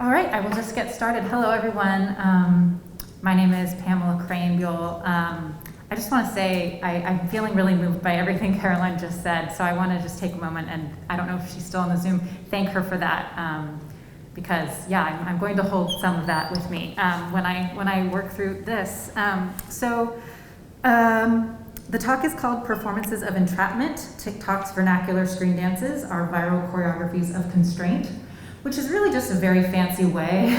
All right, I will just get started. Hello, everyone. My name is Pamela Krayenbuhl. I just want to say I'm feeling really moved by everything Caroline just said, so I want to just take a moment, and I don't know if she's still on the Zoom, thank her for that, because yeah, I'm going to hold some of that with me when I work through this. The talk is called Performances of Entrapment, TikTok's Vernacular Screen Dances Are Viral Choreographies of Constraint, which is really just a very fancy way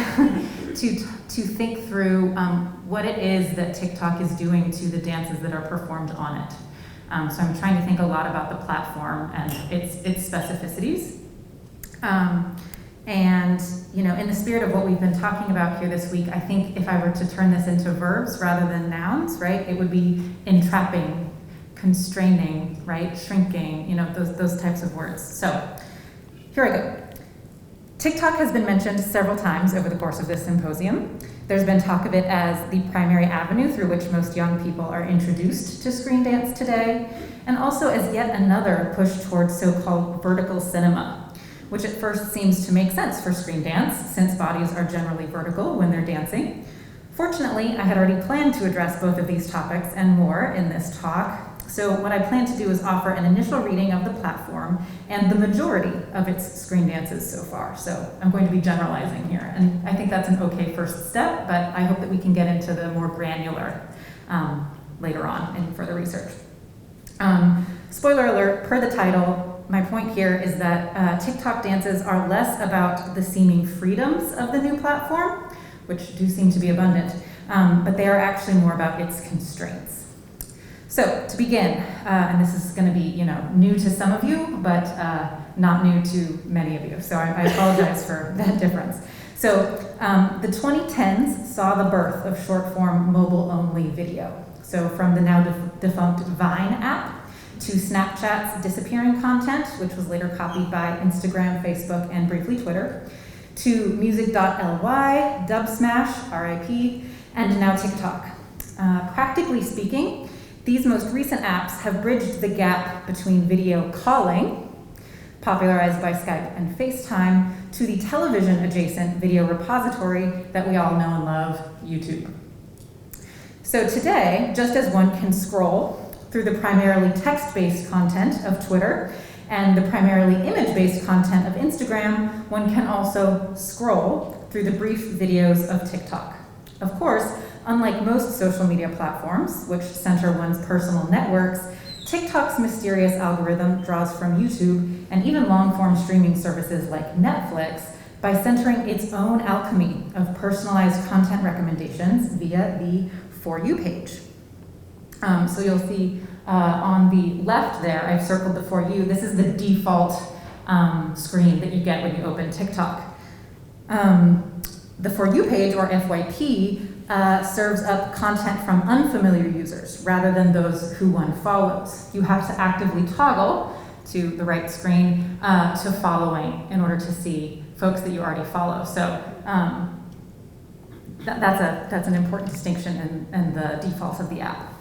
to think through what it is that TikTok is doing to the dances that are performed on it. So I'm trying to think a lot about the platform and its specificities. And you know, in the spirit of what we've been talking about here this week, I think if I were to turn this into verbs rather than nouns, right, it would be entrapping, constraining, right, shrinking, you know, those types of words. So here I go. TikTok has been mentioned several times over the course of this symposium. There's been talk of it as the primary avenue through which most young people are introduced to screen dance today, and also as yet another push towards so-called vertical cinema, which at first seems to make sense for screen dance, since bodies are generally vertical when they're dancing. Fortunately, I had already planned to address both of these topics and more in this talk, so what I plan to do is offer an initial reading of the platform and the majority of its screen dances so far. So I'm going to be generalizing here, and I think that's an okay first step, but I hope that we can get into the more granular later on in further research. Spoiler alert, per the title, my point here is that TikTok dances are less about the seeming freedoms of the new platform, which do seem to be abundant, but they are actually more about its constraints. So to begin, and this is going to be, you know, new to some of you, but not new to many of you. So I apologize for that difference. So the 2010s saw the birth of short-form mobile-only video. So from the now defunct Vine app to Snapchat's disappearing content, which was later copied by Instagram, Facebook, and briefly Twitter, to music.ly, Dubsmash, RIP, and now TikTok. Practically speaking, these most recent apps have bridged the gap between video calling, popularized by Skype and FaceTime, to the television-adjacent video repository that we all know and love, YouTube. So today, just as one can scroll through the primarily text-based content of Twitter and the primarily image-based content of Instagram, one can also scroll through the brief videos of TikTok. Of course, unlike most social media platforms, which center one's personal networks, TikTok's mysterious algorithm draws from YouTube and even long-form streaming services like Netflix by centering its own alchemy of personalized content recommendations via the For You page. So you'll see on the left there, I've circled the For You. This is the default screen that you get when you open TikTok. The For You page, or FYP, serves up content from unfamiliar users rather than those who one follows. You have to actively toggle to the right screen to following in order to see folks that you already follow. So that's an important distinction in the defaults of the app.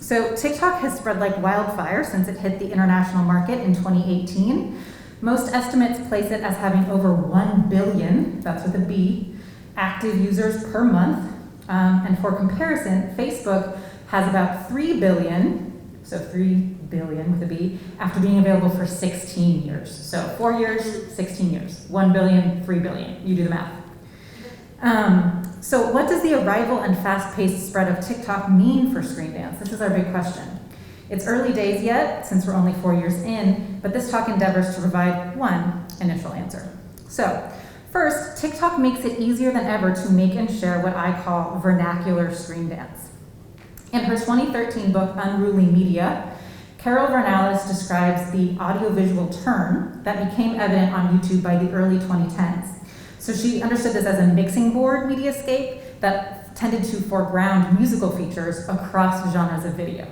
So TikTok has spread like wildfire since it hit the international market in 2018. Most estimates place it as having over 1 billion, that's with a B, active users per month. And for comparison, Facebook has about 3 billion, so 3 billion with a B, after being available for 16 years. So 4 years, 16 years, 1 billion, 3 billion, you do the math. So what does the arrival and fast-paced spread of TikTok mean for screen dance? This is our big question. It's early days yet, since we're only 4 years in, but this talk endeavors to provide one initial answer. So, first, TikTok makes it easier than ever to make and share what I call vernacular screen dance. In her 2013 book, Unruly Media, Carol Vernalis describes the audiovisual turn that became evident on YouTube by the early 2010s. So she understood this as a mixing board mediascape that tended to foreground musical features across genres of video.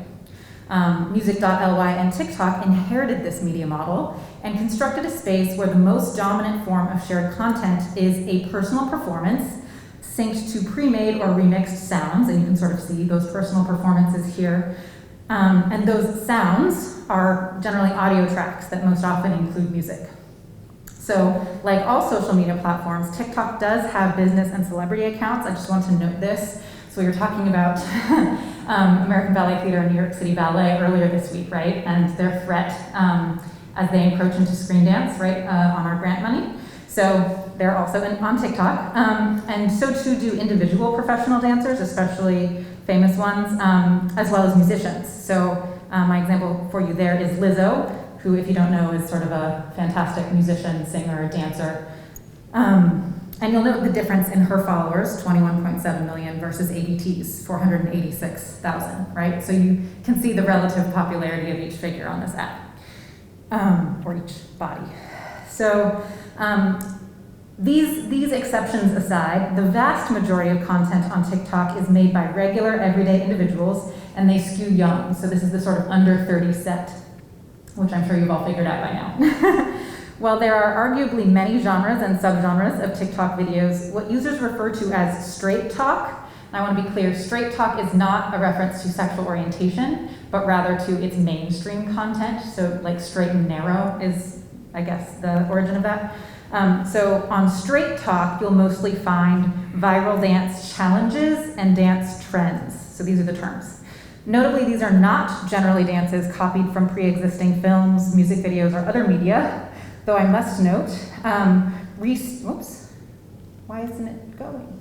Music.ly and TikTok inherited this media model and constructed a space where the most dominant form of shared content is a personal performance synced to pre-made or remixed sounds, and you can sort of see those personal performances here. And those sounds are generally audio tracks that most often include music. So, like all social media platforms, TikTok does have business and celebrity accounts. I just want to note this. So we were talking about American Ballet Theater and New York City Ballet earlier this week, right? And their threat as they encroach into screen dance, right, on our grant money. So they're also on TikTok. And so too do individual professional dancers, especially famous ones, as well as musicians. So my example for you there is Lizzo, who, if you don't know, is sort of a fantastic musician, singer, dancer. And you'll note the difference in her followers, 21.7 million versus ABT's 486,000, right? So you can see the relative popularity of each figure on this app, or each body. So these exceptions aside, the vast majority of content on TikTok is made by regular, everyday individuals, and they skew young. So this is the sort of under 30 set, which I'm sure you've all figured out by now. While there are arguably many genres and subgenres of TikTok videos, what users refer to as straight talk, and I want to be clear, straight talk is not a reference to sexual orientation, but rather to its mainstream content. So like straight and narrow is, I guess, the origin of that. So on straight talk, you'll mostly find viral dance challenges and dance trends. So these are the terms. Notably, these are not generally dances copied from pre-existing films, music videos, or other media. Though I must note, whoops, why isn't it going?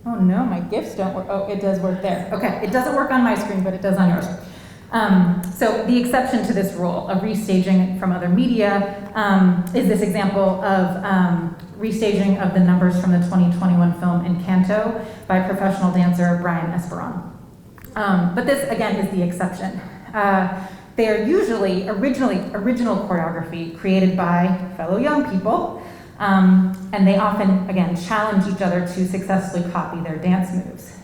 Oh no, my GIFs don't work. Oh, it does work there. Okay, it doesn't work on my screen, but it does on yours. So the exception to this rule of restaging from other media is this example of restaging of the numbers from the 2021 film Encanto by professional dancer Brian Esperon. But this, again, is the exception. They are usually original choreography created by fellow young people, and they often, again, challenge each other to successfully copy their dance moves.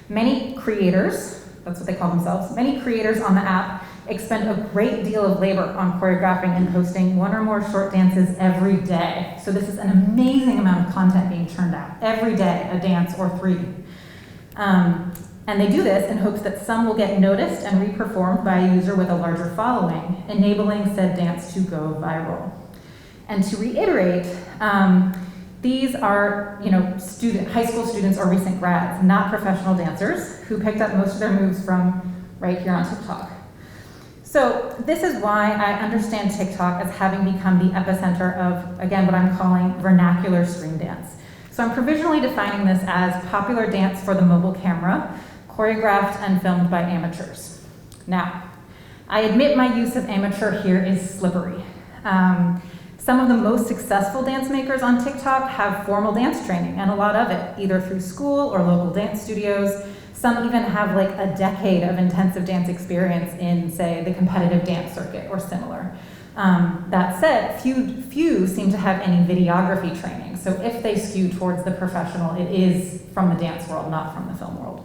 Many creators, that's what they call themselves, many creators on the app expend a great deal of labor on choreographing and posting one or more short dances every day. So this is an amazing amount of content being churned out. Every day, a dance or three. And they do this in hopes that some will get noticed and re-performed by a user with a larger following, enabling said dance to go viral. And to reiterate, these are, high school students or recent grads, not professional dancers, who picked up most of their moves from right here on TikTok. So this is why I understand TikTok as having become the epicenter of, again, what I'm calling vernacular screen dance. So I'm provisionally defining this as popular dance for the mobile camera, choreographed and filmed by amateurs. Now, I admit my use of amateur here is slippery. Some of the most successful dance makers on TikTok have formal dance training, and a lot of it, either through school or local dance studios. Some even have like a decade of intensive dance experience in, say, the competitive dance circuit or similar. That said, few seem to have any videography training. So if they skew towards the professional, it is from the dance world, not from the film world.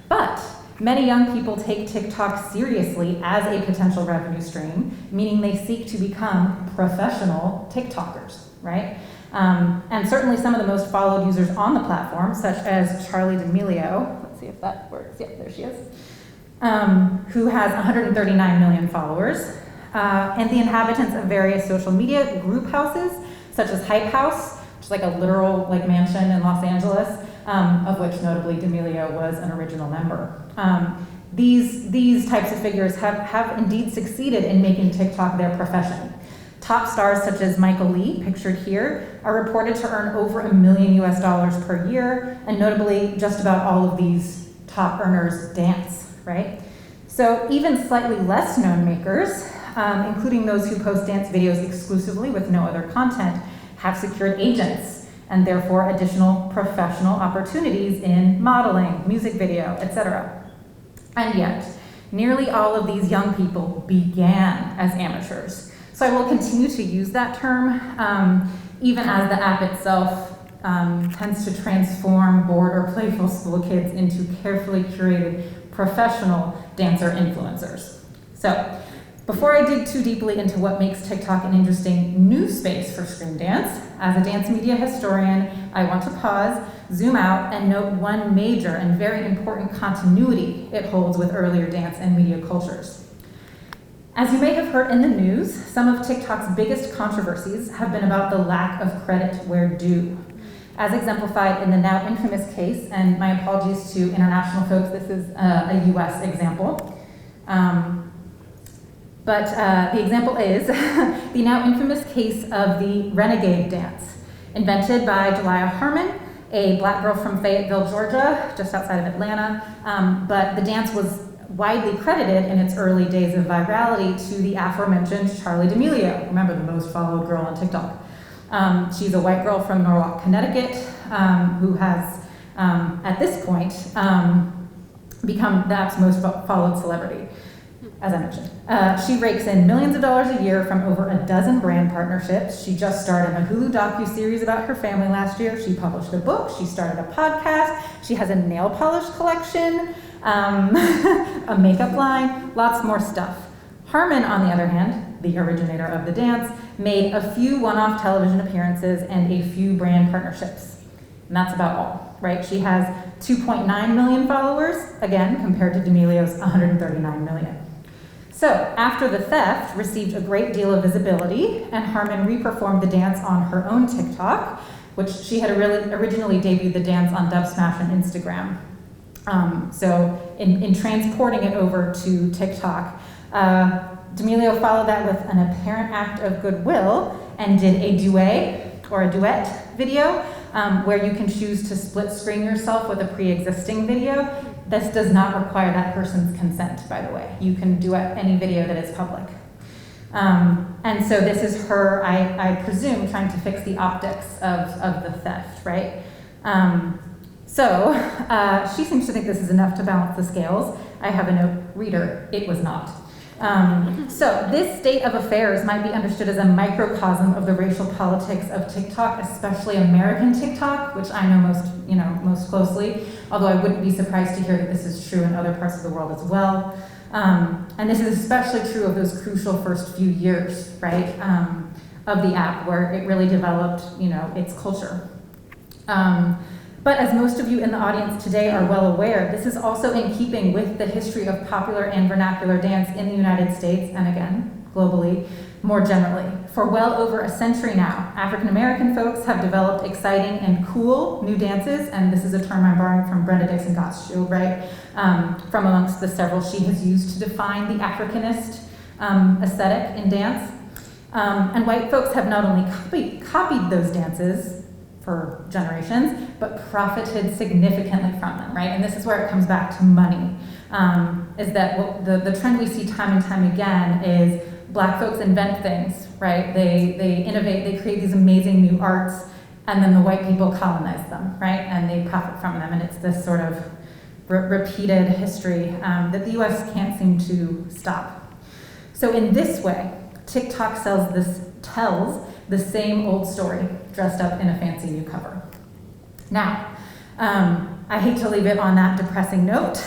But many young people take TikTok seriously as a potential revenue stream, meaning they seek to become professional TikTokers, right? And certainly some of the most followed users on the platform, such as Charli D'Amelio, let's see if that works, yeah, there she is, who has 139 million followers, and the inhabitants of various social media group houses, such as Hype House, which is like a literal mansion in Los Angeles, of which notably D'Amelio was an original member. These types of figures have indeed succeeded in making TikTok their profession. Top stars such as Michael Lee, pictured here, are reported to earn over $1 million per year, and notably just about all of these top earners dance, right? So even slightly less known makers, including those who post dance videos exclusively with no other content, have secured agents, and therefore additional professional opportunities in modeling, music video, etc. And yet, nearly all of these young people began as amateurs. So I will continue to use that term, even as the app itself tends to transform bored or playful school kids into carefully curated professional dancer influencers. So, before I dig too deeply into what makes TikTok an interesting new space for screen dance, as a dance media historian, I want to pause, zoom out, and note one major and very important continuity it holds with earlier dance and media cultures. As you may have heard in the news, some of TikTok's biggest controversies have been about the lack of credit where due. As exemplified in the now infamous case, and my apologies to international folks, this is a US example. But the example is the now infamous case of the Renegade dance, invented by Delia Harmon, a black girl from Fayetteville, Georgia, just outside of Atlanta. But the dance was widely credited in its early days of virality to the aforementioned Charli D'Amelio, remember the most followed girl on TikTok. She's a white girl from Norwalk, Connecticut, who has, at this point, become the app's most followed celebrity, as I mentioned. She rakes in millions of dollars a year from over a dozen brand partnerships. She just starred in a Hulu docuseries about her family last year. She published a book. She started a podcast. She has a nail polish collection, a makeup line, lots more stuff. Harmon, on the other hand, the originator of the dance, made a few one-off television appearances and a few brand partnerships. And that's about all, right? She has 2.9 million followers, again, compared to D'Amelio's 139 million. So, after the theft received a great deal of visibility, and Harmon reperformed the dance on her own TikTok, which she had originally debuted the dance on Dub Smash and Instagram. So, in transporting it over to TikTok, D'Amelio followed that with an apparent act of goodwill and did a duet video where you can choose to split screen yourself with a pre-existing video. This does not require that person's consent, by the way. You can duet any video that is public. And so this is her, I presume, trying to fix the optics of the theft, right? So she seems to think this is enough to balance the scales. I have a note, reader, it was not. So this state of affairs might be understood as a microcosm of the racial politics of TikTok, especially American TikTok, which I know most closely, although I wouldn't be surprised to hear that this is true in other parts of the world as well. And this is especially true of those crucial first few years, right, of the app, where it really developed, its culture. But as most of you in the audience today are well aware, this is also in keeping with the history of popular and vernacular dance in the United States, and again, globally, more generally. For well over a century now, African American folks have developed exciting and cool new dances, and this is a term I'm borrowing from Brenda Dixon Gottschall, right? From amongst the several she has used to define the Africanist aesthetic in dance. And white folks have not only copied those dances for generations, but profited significantly from them, right? And this is where it comes back to money, is that what the trend we see time and time again is Black folks invent things, right? They innovate, they create these amazing new arts, and then the white people colonize them, right? And they profit from them, and it's this sort of repeated history that the US can't seem to stop. So in this way, TikTok tells the same old story, dressed up in a fancy new cover. Now, I hate to leave it on that depressing note,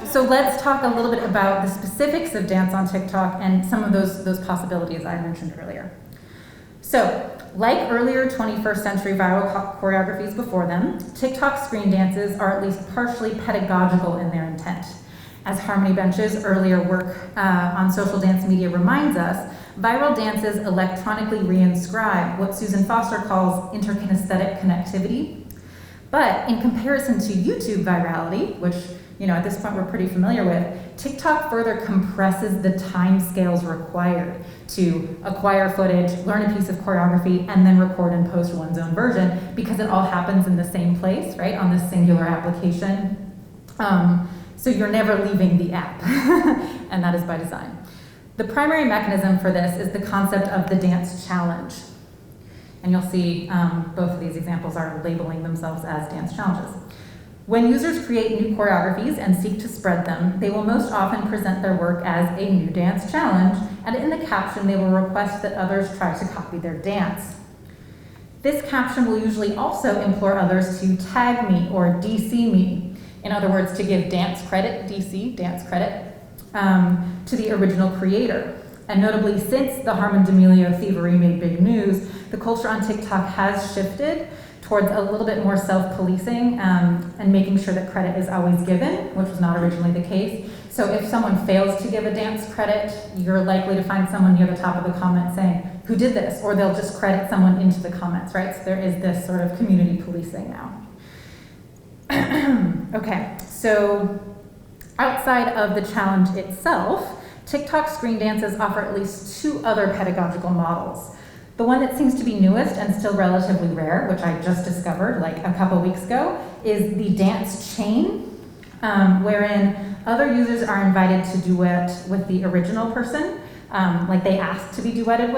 so let's talk a little bit about the specifics of dance on TikTok and some of those possibilities I mentioned earlier. So, like earlier 21st century viral choreographies before them, TikTok screen dances are at least partially pedagogical in their intent. As Harmony Bench's earlier work on social dance media reminds us, viral dances electronically reinscribe what Susan Foster calls interkinesthetic connectivity. But in comparison to YouTube virality, which at this point we're pretty familiar with, TikTok further compresses the time scales required to acquire footage, learn a piece of choreography, and then record and post one's own version, because it all happens in the same place, right, on this singular application. So you're never leaving the app, and that is by design. The primary mechanism for this is the concept of the dance challenge. And you'll see both of these examples are labeling themselves as dance challenges. When users create new choreographies and seek to spread them, they will most often present their work as a new dance challenge, and in the caption they will request that others try to copy their dance. This caption will usually also implore others to tag me or DC me. In other words, to give dance credit, DC, dance credit, to the original creator. And notably, since the Harmon D'Amelio thievery made big news, the culture on TikTok has shifted towards a little bit more self-policing and making sure that credit is always given, which was not originally the case. So if someone fails to give a dance credit, you're likely to find someone near the top of the comment saying, who did this? Or they'll just credit someone into the comments, right? So there is this sort of community policing now. Okay, so outside of the challenge itself, TikTok screen dances offer at least 2 other pedagogical models. The one that seems to be newest and still relatively rare, which I just discovered like a couple weeks ago, is the dance chain, wherein other users are invited to duet with the original person, like they asked to be duetted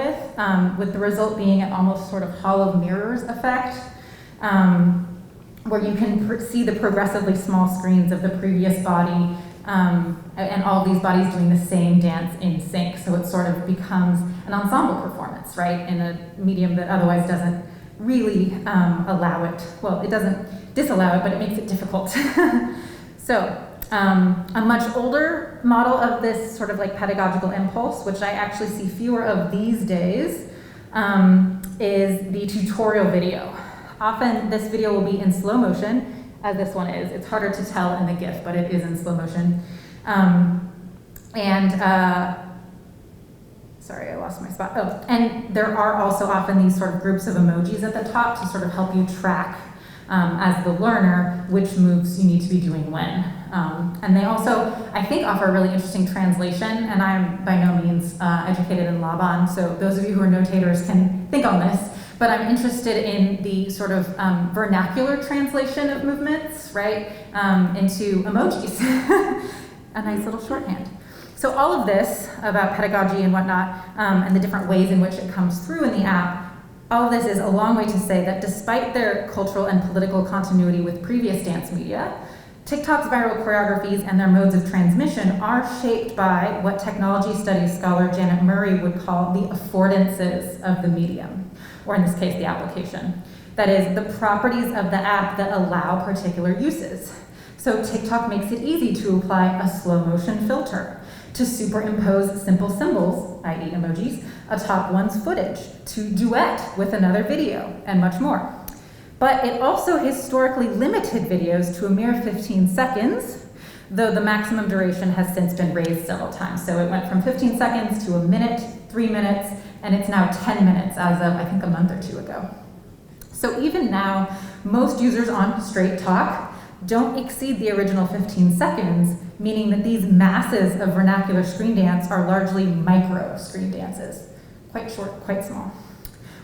with the result being an almost sort of hall of mirrors effect, where you can see the progressively small screens of the previous body and all these bodies doing the same dance in sync. So it sort of becomes an ensemble performance, right, in a medium that otherwise doesn't really allow it. Well, it doesn't disallow it, but it makes it difficult. So a much older model of this sort of like pedagogical impulse, which I actually see fewer of these days, is the tutorial video. Often this video will be in slow motion, as this one is. It's harder to tell in the GIF, but it is in slow motion. Sorry, I lost my spot. Oh, and there are also often these sort of groups of emojis at the top to sort of help you track as the learner which moves you need to be doing when. And they also, I think, offer a really interesting translation, and I'm by no means educated in Laban, so those of you who are notators can think on this. But I'm interested in the sort of vernacular translation of movements, right, into emojis, a nice little shorthand. So all of this about pedagogy and whatnot, and the different ways in which it comes through in the app, all of this is a long way to say that despite their cultural and political continuity with previous dance media, TikTok's viral choreographies and their modes of transmission are shaped by what technology studies scholar Janet Murray would call the affordances of the medium, or in this case, the application. That is, the properties of the app that allow particular uses. So TikTok makes it easy to apply a slow motion filter, to superimpose simple symbols, i.e. emojis, atop one's footage, to duet with another video, and much more. But it also historically limited videos to a mere 15 seconds, though the maximum duration has since been raised several times. So it went from 15 seconds to a minute, 3 minutes, and it's now 10 minutes as of, I think, a month or 2 ago. So even now, most users on Straight Talk don't exceed the original 15 seconds, meaning that these masses of vernacular screen dance are largely micro screen dances, quite short, quite small,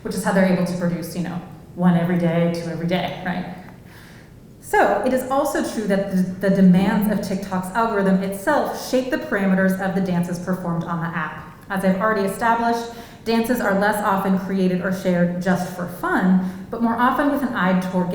which is how they're able to produce, 1 every day, 2 every day, right? So it is also true that the demands of TikTok's algorithm itself shape the parameters of the dances performed on the app. As I've already established, dances are less often created or shared just for fun, but more often with an eye toward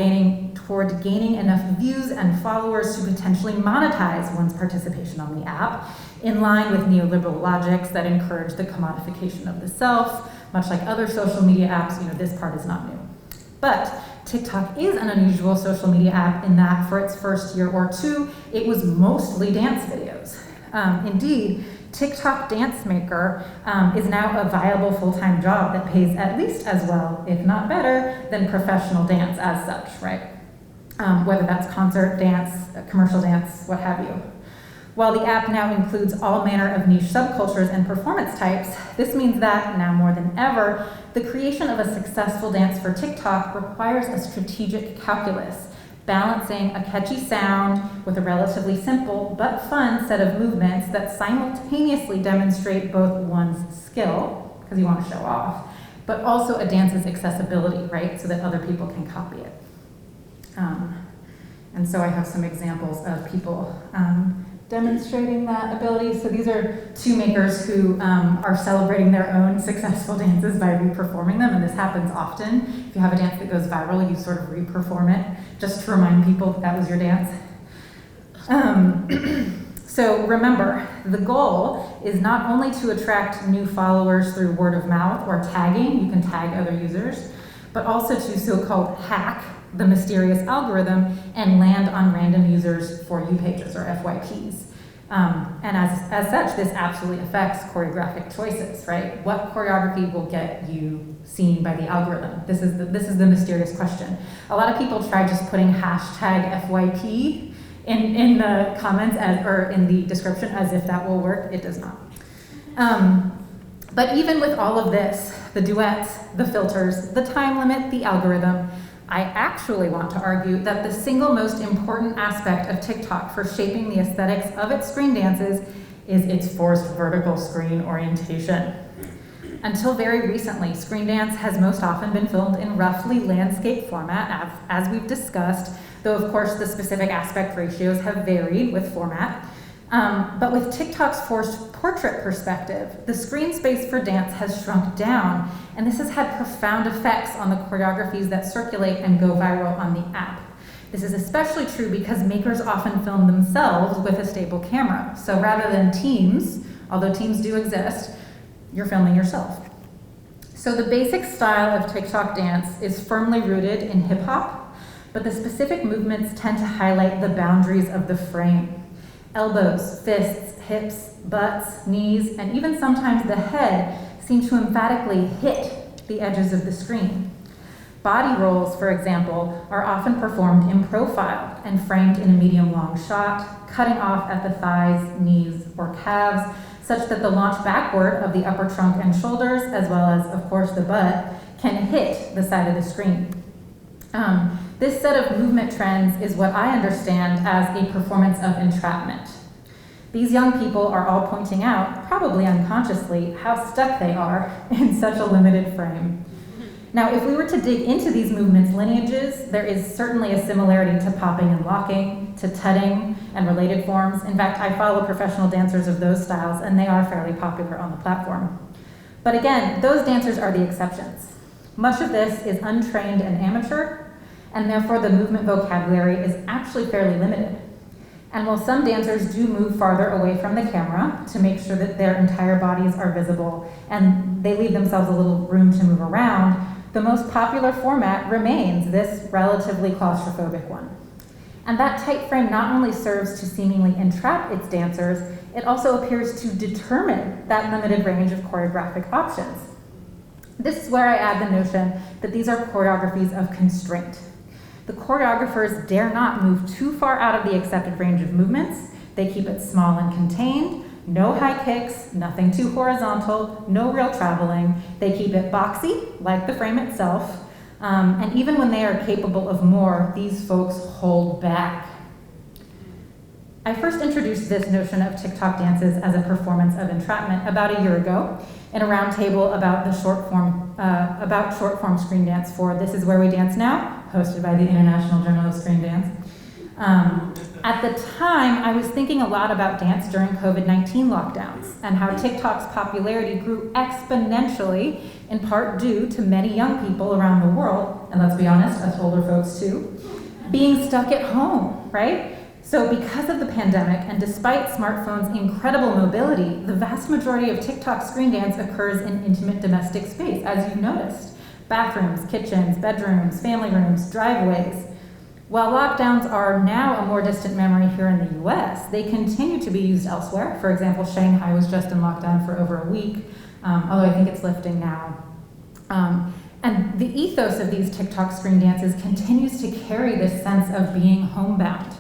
gaining enough views and followers to potentially monetize one's participation on the app, in line with neoliberal logics that encourage the commodification of the self. Much like other social media apps, this part is not new. But TikTok is an unusual social media app in that for its first year or 2, it was mostly dance videos. Indeed, TikTok Dance Maker is now a viable full-time job that pays at least as well, if not better, than professional dance as such, right? Whether that's concert dance, commercial dance, what have you. While the app now includes all manner of niche subcultures and performance types, this means that, now more than ever, the creation of a successful dance for TikTok requires a strategic calculus, balancing a catchy sound with a relatively simple but fun set of movements that simultaneously demonstrate both one's skill, because you want to show off, but also a dance's accessibility, right, so that other people can copy it. And so I have some examples of people demonstrating that ability. So these are 2 makers who are celebrating their own successful dances by re-performing them, and this happens often. If you have a dance that goes viral, you sort of re-perform it, just to remind people that was your dance. So remember, the goal is not only to attract new followers through word of mouth or tagging, you can tag other users, but also to so-called hack the mysterious algorithm and land on random users' For You pages or FYPs. And as such, this absolutely affects choreographic choices, right? What choreography will get you seen by the algorithm? This is the mysterious question. A lot of people try just putting hashtag FYP in the comments or in the description as if that will work. It does not. But even with all of this, the duets, the filters, the time limit, the algorithm, I actually want to argue that the single most important aspect of TikTok for shaping the aesthetics of its screen dances is its forced vertical screen orientation. Until very recently, screen dance has most often been filmed in roughly landscape format, as we've discussed, though of course the specific aspect ratios have varied with format. But with TikTok's forced portrait perspective, the screen space for dance has shrunk down, and this has had profound effects on the choreographies that circulate and go viral on the app. This is especially true because makers often film themselves with a stable camera. So rather than teams, although teams do exist, you're filming yourself. So the basic style of TikTok dance is firmly rooted in hip hop, but the specific movements tend to highlight the boundaries of the frame. Elbows, fists, hips, butts, knees, and even sometimes the head seem to emphatically hit the edges of the screen. Body rolls, for example, are often performed in profile and framed in a medium-long shot, cutting off at the thighs, knees, or calves, such that the launch backward of the upper trunk and shoulders, as well as, of course, the butt, can hit the side of the screen. This set of movement trends is what I understand as a performance of entrapment. These young people are all pointing out, probably unconsciously, how stuck they are in such a limited frame. Now, if we were to dig into these movements' lineages, there is certainly a similarity to popping and locking, to tutting, and related forms. In fact, I follow professional dancers of those styles, and they are fairly popular on the platform. But again, those dancers are the exceptions. Much of this is untrained and amateur, and therefore the movement vocabulary is actually fairly limited. And while some dancers do move farther away from the camera to make sure that their entire bodies are visible and they leave themselves a little room to move around, the most popular format remains this relatively claustrophobic one. And that tight frame not only serves to seemingly entrap its dancers, it also appears to determine that limited range of choreographic options. This is where I add the notion that these are choreographies of constraint. The choreographers dare not move too far out of the accepted range of movements. They keep it small and contained, no high kicks, nothing too horizontal, no real traveling. They keep it boxy, like the frame itself, and even when they are capable of more, these folks hold back. I first introduced this notion of TikTok dances as a performance of entrapment about a year ago in a roundtable about the short form screen dance for This Is Where We Dance Now, hosted by the International Journal of Screen Dance. At the time, I was thinking a lot about dance during COVID-19 lockdowns and how TikTok's popularity grew exponentially, in part due to many young people around the world, and let's be honest, us older folks too, being stuck at home, right? So because of the pandemic, and despite smartphones' incredible mobility, the vast majority of TikTok screen dance occurs in intimate domestic space, as you've noticed. Bathrooms, kitchens, bedrooms, family rooms, driveways. While lockdowns are now a more distant memory here in the US, they continue to be used elsewhere. For example, Shanghai was just in lockdown for over a week, although I think it's lifting now. And the ethos of these TikTok screen dances continues to carry this sense of being homebound.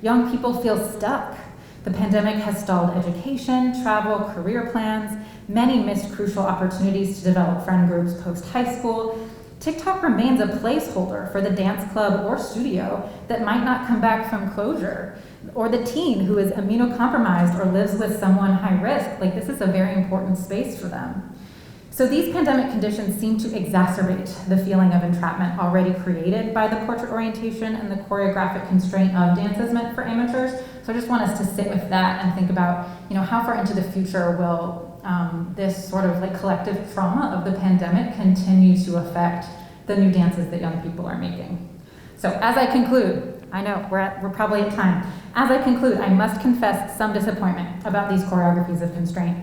Young people feel stuck. The pandemic has stalled education, travel, career plans. Many missed crucial opportunities to develop friend groups post-high school. TikTok remains a placeholder for the dance club or studio that might not come back from closure, or the teen who is immunocompromised or lives with someone high risk. Like, this is a very important space for them. So these pandemic conditions seem to exacerbate the feeling of entrapment already created by the portrait orientation and the choreographic constraint of dances meant for amateurs. So I just want us to sit with that and think about, how far into the future will this sort of like collective trauma of the pandemic continue to affect the new dances that young people are making. So as I conclude, I know we're probably at time. As I conclude, I must confess some disappointment about these choreographies of constraint.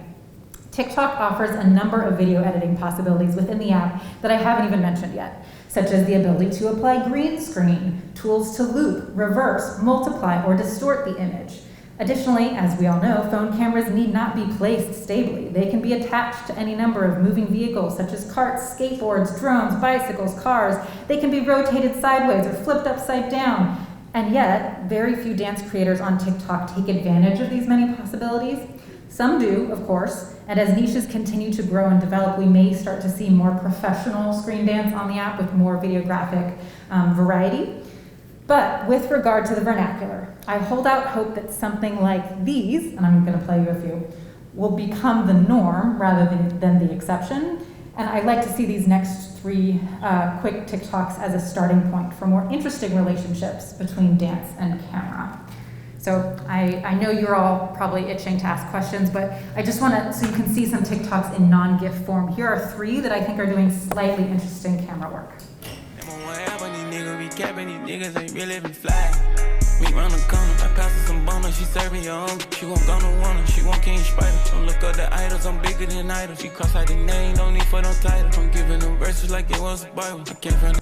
TikTok offers a number of video editing possibilities within the app that I haven't even mentioned yet, such as the ability to apply green screen, tools to loop, reverse, multiply, or distort the image, Additionally, as we all know, phone cameras need not be placed stably. They can be attached to any number of moving vehicles such as carts, skateboards, drones, bicycles, cars. They can be rotated sideways or flipped upside down. And yet, very few dance creators on TikTok take advantage of these many possibilities. Some do, of course, and as niches continue to grow and develop, we may start to see more professional screen dance on the app with more videographic variety. But with regard to the vernacular, I hold out hope that something like these, and I'm going to play you a few, will become the norm rather than the exception. And I'd like to see these next 3 quick TikToks as a starting point for more interesting relationships between dance and camera. So I know you're all probably itching to ask questions, but I just want to, so you can see some TikToks in non-GIF form. Here are 3 that I think are doing slightly interesting camera work. We run a corner, I pass her some bonus, she serving your own. She won't gonna wanna, she won't king spider. Don't look up the idols, I'm bigger than idols. She cross out the name, don't need for no title. I'm giving them verses like it was a Bible. I can't find.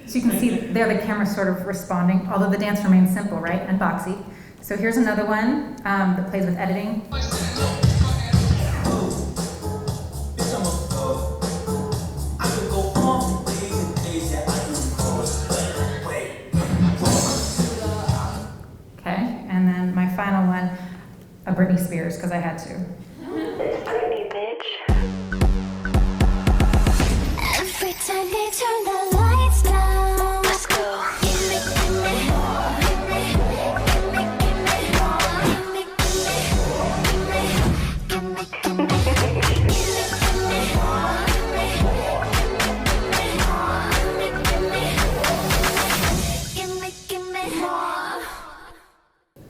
So you can see there the camera sort of responding, although the dance remains simple, right, and boxy. So here's another one that plays with editing. And then my final one, a Britney Spears, because I had to. Britney, bitch. Every time they turn the lights down, let's go. Give me, give me, give me, give me, give me, give me, give me, give me, give me,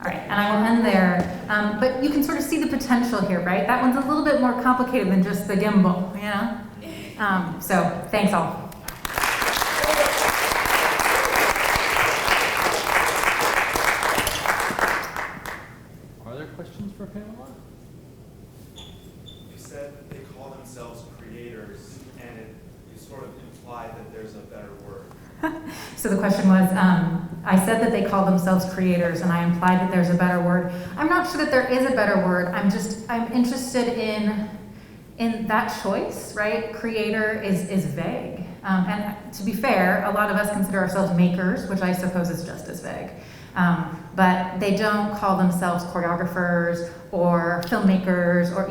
All right, and I will end there, but you can sort of see the potential here, right? That one's a little bit more complicated than just the gimbal, you know? So, thanks all. Are there questions for Pamela? You said that they call themselves creators, and you sort of implied that there's a better word. So the question was, I said that they call themselves creators, and I implied that there's a better word. I'm not sure that there is a better word. I'm interested in that choice, right? Creator is vague. And to be fair, a lot of us consider ourselves makers, which I suppose is just as vague. But they don't call themselves choreographers or filmmakers or,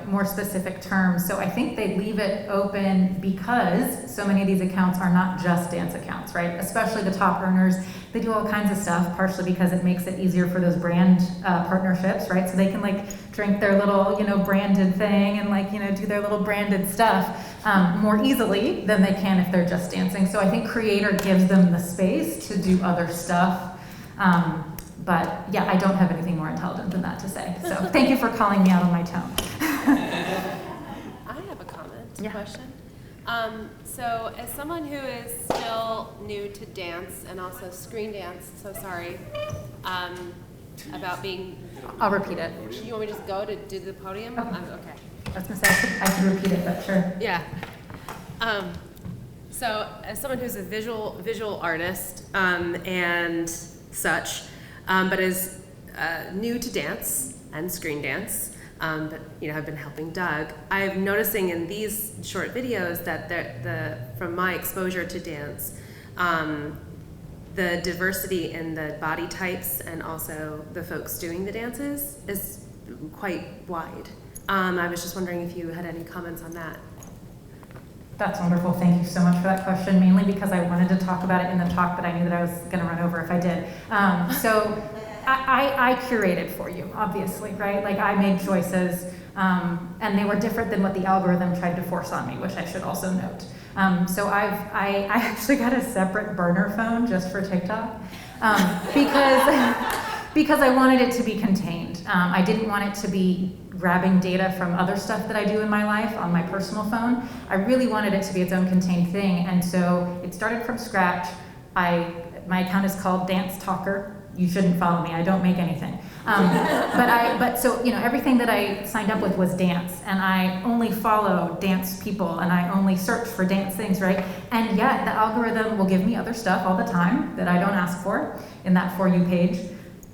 more specific terms. So I think they leave it open because so many of these accounts are not just dance accounts, right? Especially the top earners. They do all kinds of stuff, partially because it makes it easier for those brand partnerships, right? So they can drink their little, branded thing and do their little branded stuff more easily than they can if they're just dancing. So I think creator gives them the space to do other stuff. But yeah, I don't have anything more intelligent than that to say. So thank you for calling me out on my tone. I have a comment, question. So as someone who is still new to dance and also screen dance, so sorry, about being... I'll repeat it. You want me to just go to do the podium? Okay. Okay. I was gonna say, I could repeat it, but sure. Yeah. So as someone who's a visual artist and such, but is new to dance and screen dance, but have been helping Doug. I'm noticing in these short videos that from my exposure to dance, the diversity in the body types and also the folks doing the dances is quite wide. I was just wondering if you had any comments on that. That's wonderful. Thank you so much for that question, mainly because I wanted to talk about it in the talk, but I knew that I was going to run over if I did. So I curated for you, obviously, right? I made choices, and they were different than what the algorithm tried to force on me, which I should also note. So I actually got a separate burner phone just for TikTok because I wanted it to be contained. I didn't want it to be grabbing data from other stuff that I do in my life on my personal phone. I really wanted it to be its own contained thing, and so it started from scratch. My account is called Dance Talker. You shouldn't follow me. I don't make anything. So everything that I signed up with was dance, and I only follow dance people, and I only search for dance things, right? And yet the algorithm will give me other stuff all the time that I don't ask for in that For You page.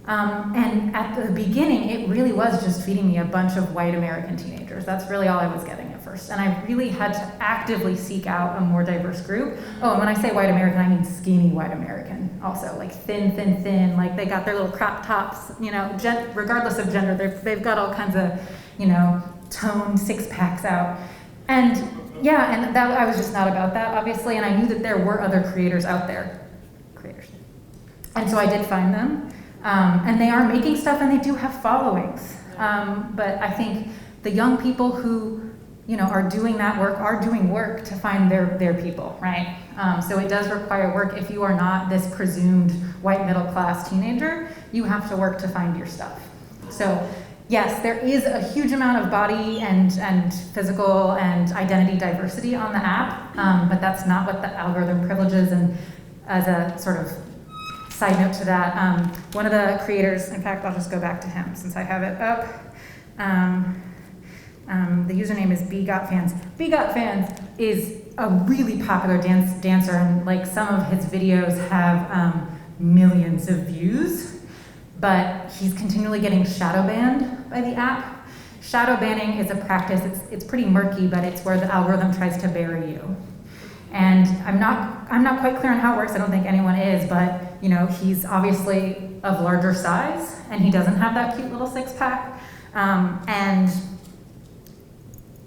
And at the beginning, it really was just feeding me a bunch of white American teenagers. That's really all I was getting at first. And I really had to actively seek out a more diverse group. Oh, and when I say white American, I mean skinny white American also, like thin, like they got their little crop tops, you know, regardless of gender, they've got all kinds of, you know, toned six-packs out. And yeah, and that I was just not about that, obviously, and I knew that there were other creators out there. And so I did find them. And they are making stuff and they do have followings. But I think the young people who, you know, are doing that work are doing work to find their people, right? So it does require work. If you are not this presumed white middle class teenager, you have to work to find your stuff. So yes, there is a huge amount of body and physical and identity diversity on the app, but that's not what the algorithm privileges. And as a sort of side note to that, one of the creators, in fact, I'll just go back to him since I have it up. The username is BGotFans. BGotFans is a really popular dancer, and like some of his videos have millions of views, but he's continually getting shadow banned by the app. Shadow banning is a practice, it's pretty murky, but it's where the algorithm tries to bury you. And I'm not quite clear on how it works. I don't think anyone is, but you know, he's obviously of larger size, and he doesn't have that cute little six-pack. And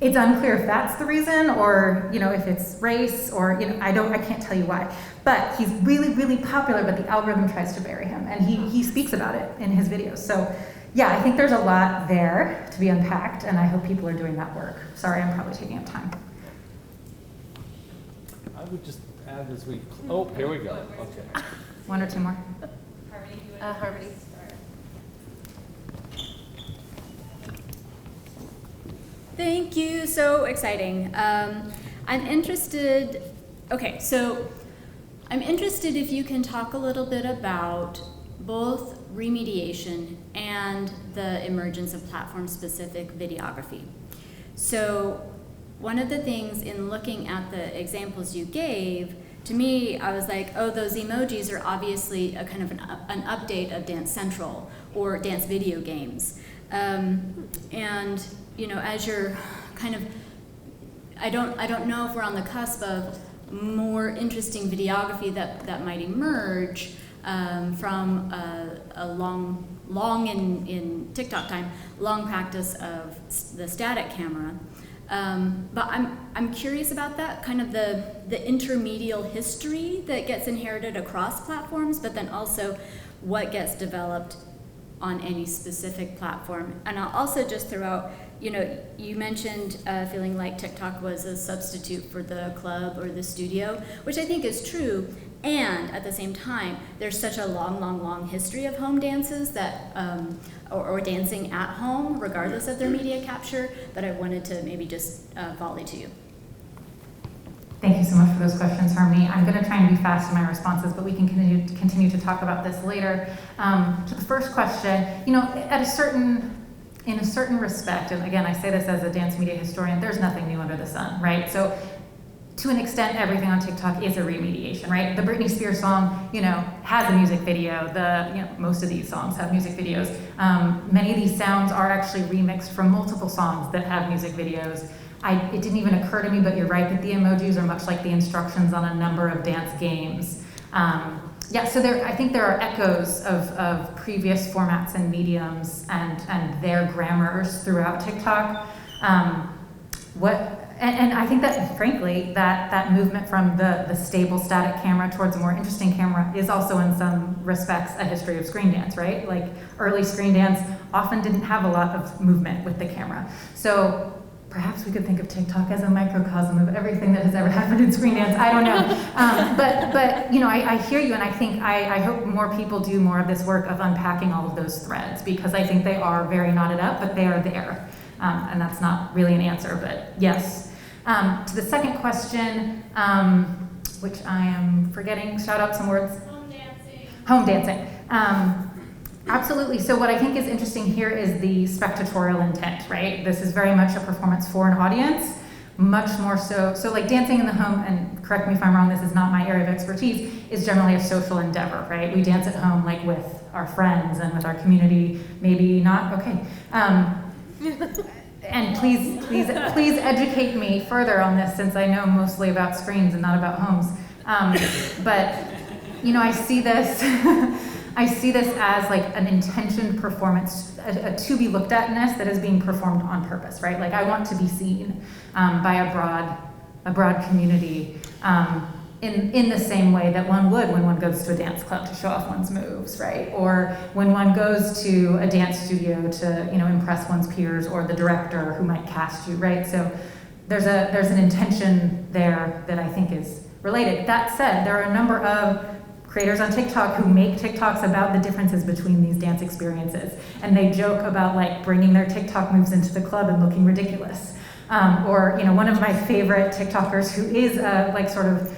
it's unclear if that's the reason, or you know, if it's race, or you know, I can't tell you why. But he's really, really popular, but the algorithm tries to bury him, and he speaks about it in his videos. So yeah, I think there's a lot there to be unpacked, and I hope people are doing that work. Sorry, I'm probably taking up time. I would just add as we, oh, here we go, okay. One or two more. Harmony. Thank you, so exciting. I'm interested if you can talk a little bit about both remediation and the emergence of platform-specific videography. So one of the things in looking at the examples you gave, to me, I was like, oh, those emojis are obviously a kind of an update of Dance Central or dance video games. And you know, as you're kind of, I don't know if we're on the cusp of more interesting videography that might emerge from a long in TikTok time, long practice of the static camera. But I'm curious about that, kind of the intermedial history that gets inherited across platforms, but then also what gets developed on any specific platform. And I'll also just throw out, you know, you mentioned feeling like TikTok was a substitute for the club or the studio, which I think is true. And at the same time, there's such a long history of home dances that, or dancing at home, regardless of their media capture, that I wanted to maybe just volley to you. Thank you so much for those questions, Harmony. I'm going to try and be fast in my responses, but we can continue to talk about this later. To the first question, you know, in a certain respect, and again, I say this as a dance media historian, there's nothing new under the sun, right? So to an extent, everything on TikTok is a remediation, right? The Britney Spears song, you know, has a music video. Most of these songs have music videos. Many of these sounds are actually remixed from multiple songs that have music videos. It didn't even occur to me, but you're right that the emojis are much like the instructions on a number of dance games. So I think there are echoes of previous formats and mediums and their grammars throughout TikTok. And I think that, frankly, that movement from the stable static camera towards a more interesting camera is also in some respects a history of screen dance, right? Like early screen dance often didn't have a lot of movement with the camera. So perhaps we could think of TikTok as a microcosm of everything that has ever happened in screen dance. I don't know. But you know, I hear you, and I think I hope more people do more of this work of unpacking all of those threads, because I think they are very knotted up, but they are there. And that's not really an answer, but yes. To the second question, which I am forgetting, shout out some words. Home dancing. Absolutely. So what I think is interesting here is the spectatorial intent, right? This is very much a performance for an audience. much more so, so like dancing in the home, and correct me if I'm wrong, this is not my area of expertise, is generally a social endeavor, right? We dance at home like with our friends and with our community, maybe not, okay. And please educate me further on this, since I know mostly about screens and not about homes. But, you know, I see this, I see this as like an intentioned performance, a to be looked at-ness that is being performed on purpose, right? Like I want to be seen by a broad community in the same way that one would when one goes to a dance club to show off one's moves, right? Or when one goes to a dance studio to, you know, impress one's peers or the director who might cast you, right? So there's an intention there that I think is related. That said, there are a number of creators on TikTok who make TikToks about the differences between these dance experiences. And they joke about like bringing their TikTok moves into the club and looking ridiculous. Or, you know, one of my favorite TikTokers who is a like sort of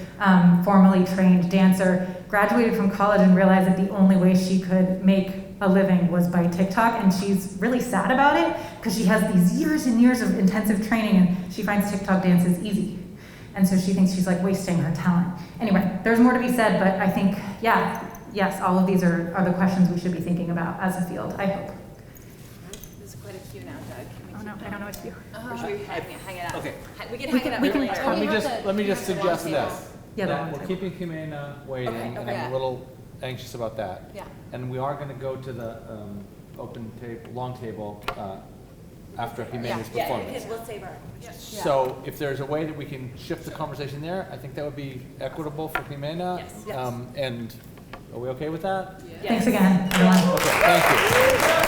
formally trained dancer graduated from college and realized that the only way she could make a living was by TikTok, and she's really sad about it because she has these years and years of intensive training and she finds TikTok dances easy. And so she thinks she's like wasting her talent. Anyway, there's more to be said, but I think, yeah, yes, all of these are the questions we should be thinking about as a field, I hope. There's quite a few now, Doug. Can we Oh no, keep I don't know what to do. Or should we hang it up? Okay. We can hang it up later. Let me just suggest this. Yeah, the That long we're table. keeping Jimena waiting, Okay, and okay. I'm a little anxious about that. Yeah. And we are gonna go to the open table, long table, after Jimena's performance. We'll save our. So if there's a way that we can shift the conversation there, I think that would be equitable for Jimena. Yes. And are we okay with that? Thanks again, everyone. Okay, thank you.